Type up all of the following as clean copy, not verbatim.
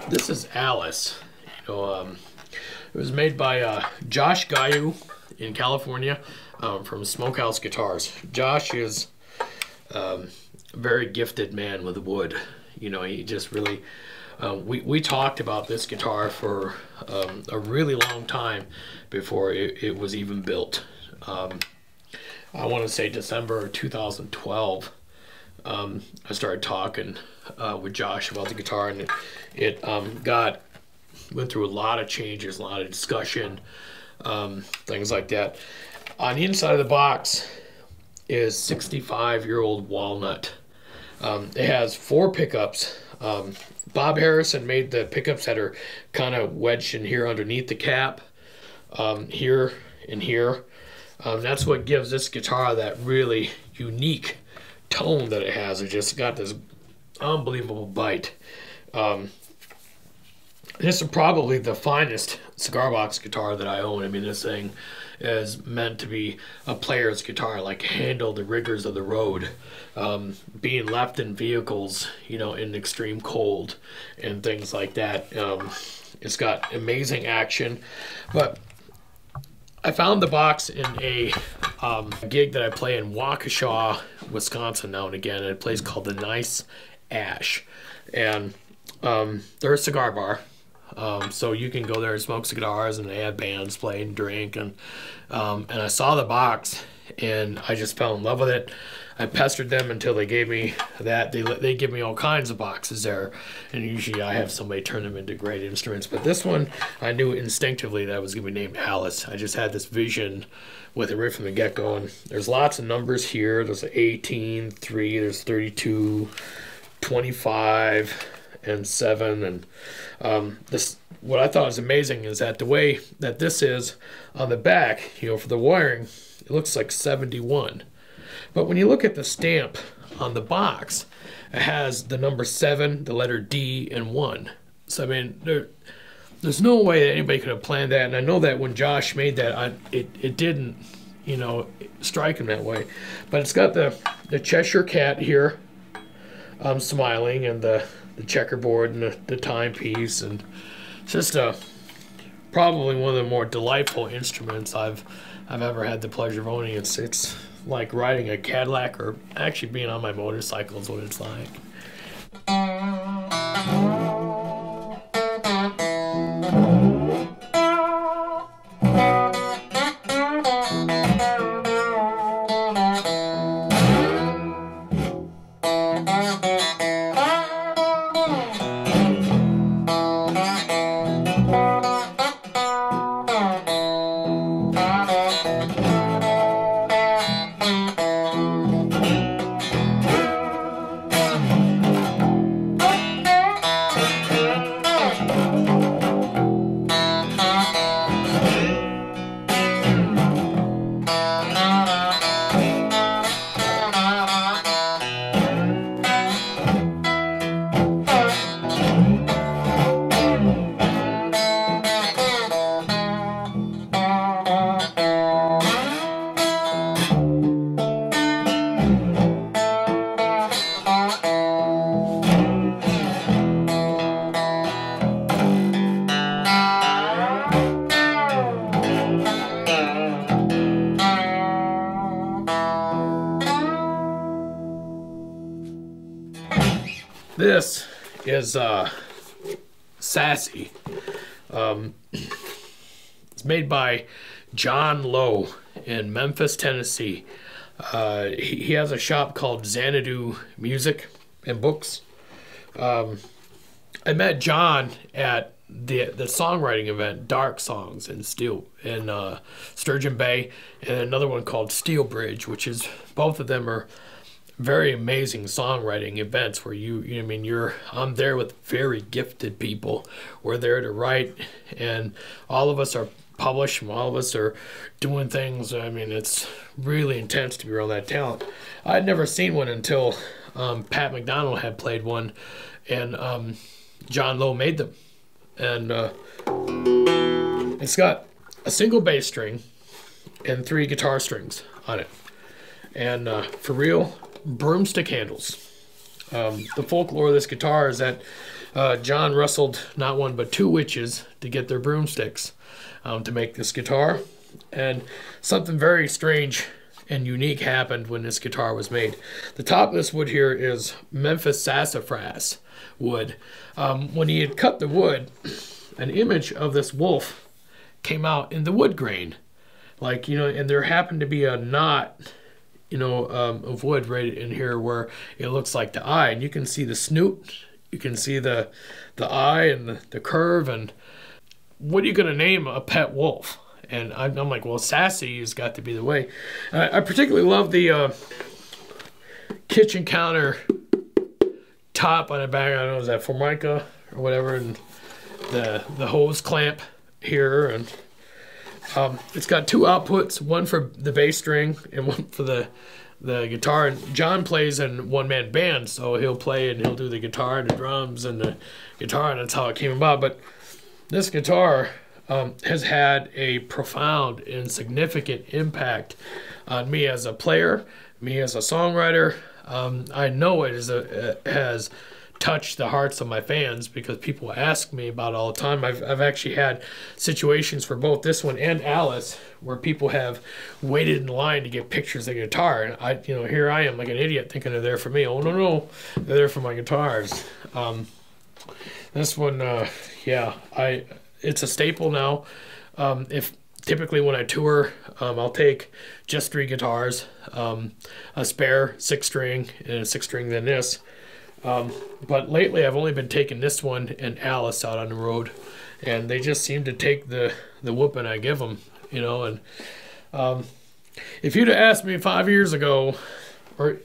This is Alice. It was made by Josh Gayou in California from Smokehouse Guitars. Josh is a very gifted man with wood. He just really... we talked about this guitar for a really long time before it was even built. I want to say December 2012. I started talking with Josh about the guitar, and it went through a lot of changes, a lot of discussion, things like that. On the inside of the box is 65-year-old walnut. It has 4 pickups. Bob Harrison made the pickups that are kind of wedged in here underneath the cap, here and here. That's what gives this guitar that really unique tone that it has. It just got this unbelievable bite. This is probably the finest cigar box guitar that I own. I mean, this thing is meant to be a player's guitar, like handle the rigors of the road, being left in vehicles, in extreme cold and things like that. It's got amazing action. But I found the box in a gig that I play in Waukesha, Wisconsin now and again, at a place called the Nice Ash. And they're a cigar bar. So you can go there and smoke cigars, and they have bands play and drink. And I saw the box, and I just fell in love with it. I pestered them until they gave me that. They give me all kinds of boxes there, and usually I have somebody turn them into great instruments. But this one, I knew instinctively that it was going to be named Alice. I just had this vision with it right from the get-go. And there's lots of numbers here. There's 18, 3, there's 32, 25, and 7. And what I thought was amazing is that the way that this is on the back, for the wiring, it looks like 71. But when you look at the stamp on the box, it has the number 7, the letter D, and 1. So I mean, there's no way that anybody could have planned that. And I know that when Josh made that, it didn't, strike him that way. But it's got the Cheshire cat here, smiling, and the checkerboard and the timepiece, and it's just probably one of the more delightful instruments I've ever had the pleasure of owning. It's like riding a Cadillac, or actually being on my motorcycle is what it's like. This is Sassy. It's made by John Lowe in Memphis, Tennessee. He has a shop called Xanadu Music and Books. I met John at the songwriting event, Dark Songs in Sturgeon Bay, and another one called Steel Bridge, which is, both of them are very amazing songwriting events where I mean, I'm there with very gifted people. We're there to write, and all of us are published, and all of us are doing things. I mean, it's really intense to be around that talent. I'd never seen one until Pat McDonald had played one, and John Lowe made them. And it's got a single bass string and 3 guitar strings on it. And for real, broomstick handles. The folklore of this guitar is that John wrestled not one but 2 witches to get their broomsticks to make this guitar. And something very strange and unique happened when this guitar was made. The top of this wood here is Memphis sassafras wood. When he had cut the wood, an image of this wolf came out in the wood grain. Like, and there happened to be a knot of wood right in here where it looks like the eye, and you can see the snoot, you can see the eye and the curve. And what are you going to name a pet wolf? And I'm like, well, Sassy has got to be the way. I particularly love the kitchen counter top on the back. I don't know, is that Formica or whatever, and the hose clamp here, and it's got 2 outputs, one for the bass string and one for the guitar. And John plays in one-man band, so he'll play and he'll do the guitar and the drums and the guitar, and that's how it came about. But this guitar has had a profound and significant impact on me as a player, me as a songwriter. I know it has touched the hearts of my fans because people ask me about it all the time. I've actually had situations for both this one and Alice where people have waited in line to get pictures of the guitar, and here I am like an idiot thinking they're there for me. Oh no, they're there for my guitars. This one, it's a staple now. If typically when I tour, I'll take just 3 guitars, a spare 6-string and a 6-string than this. But lately I've only been taking this one and Alice out on the road, and they just seem to take the whooping I give them, and if you'd have asked me 5 years ago, or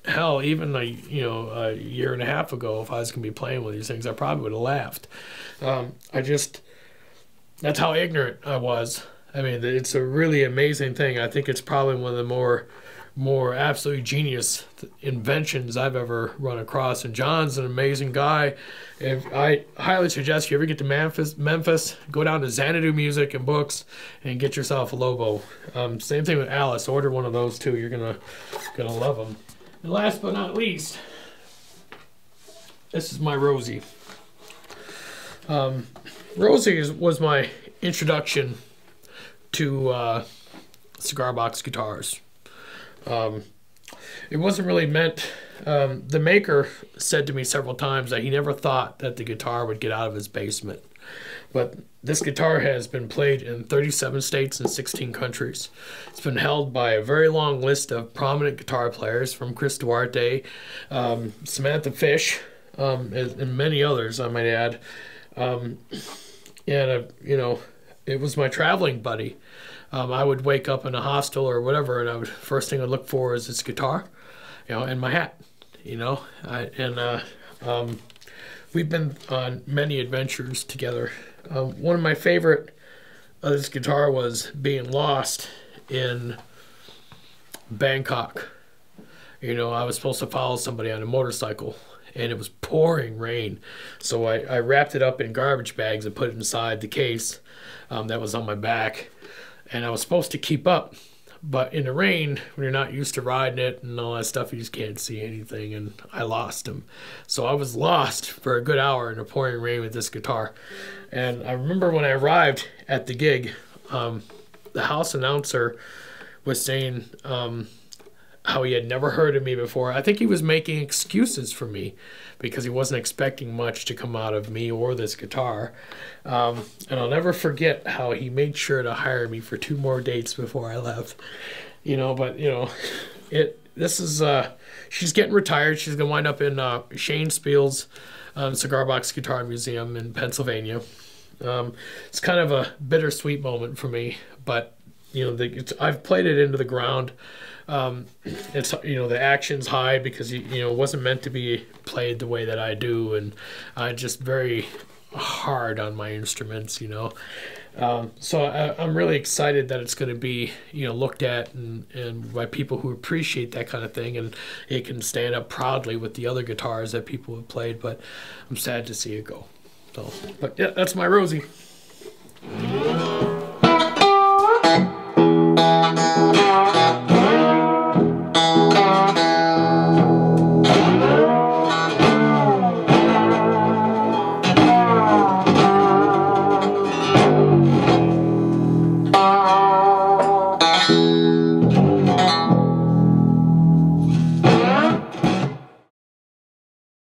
hell, even a year and a half ago, if I was going to be playing with these things, I probably would have laughed. That's how ignorant I was. I mean, it's a really amazing thing. I think it's probably one of the more absolutely genius inventions I've ever run across. And John's an amazing guy. If I highly suggest you ever get to Memphis, go down to Xanadu Music and Books and get yourself a Lowe. Same thing with Alice. Order one of those too. You're gonna love them. And last but not least, this is my Rosie. Rosie was my introduction to cigar box guitars. It wasn't really meant. The maker said to me several times that he never thought that the guitar would get out of his basement. But this guitar has been played in 37 states and 16 countries. It's been held by a very long list of prominent guitar players, from Chris Duarte, Samantha Fish, and many others, I might add. It was my traveling buddy. I would wake up in a hostel or whatever, and first thing I'd look for is this guitar, and my hat, we've been on many adventures together. One of my favorite of this guitar was being lost in Bangkok. I was supposed to follow somebody on a motorcycle, and it was pouring rain. So I wrapped it up in garbage bags and put it inside the case that was on my back. And I was supposed to keep up. But in the rain, when you're not used to riding it and all that stuff, you just can't see anything. And I lost him. So I was lost for a good hour in the pouring rain with this guitar. And I remember when I arrived at the gig, the house announcer was saying how he had never heard of me before. I think he was making excuses for me because he wasn't expecting much to come out of me or this guitar. And I'll never forget how he made sure to hire me for 2 more dates before I left. She's getting retired. She's going to wind up in Shane Spiel's Cigar Box Guitar Museum in Pennsylvania. It's kind of a bittersweet moment for me, but you know, I've played it into the ground. It's, you know, the action's high because you know, it wasn't meant to be played the way that I do, and I just very hard on my instruments, you know. So I'm really excited that it's going to be, you know, looked at and by people who appreciate that kind of thing, and it can stand up proudly with the other guitars that people have played. But I'm sad to see it go. So, but yeah, that's my Rosie.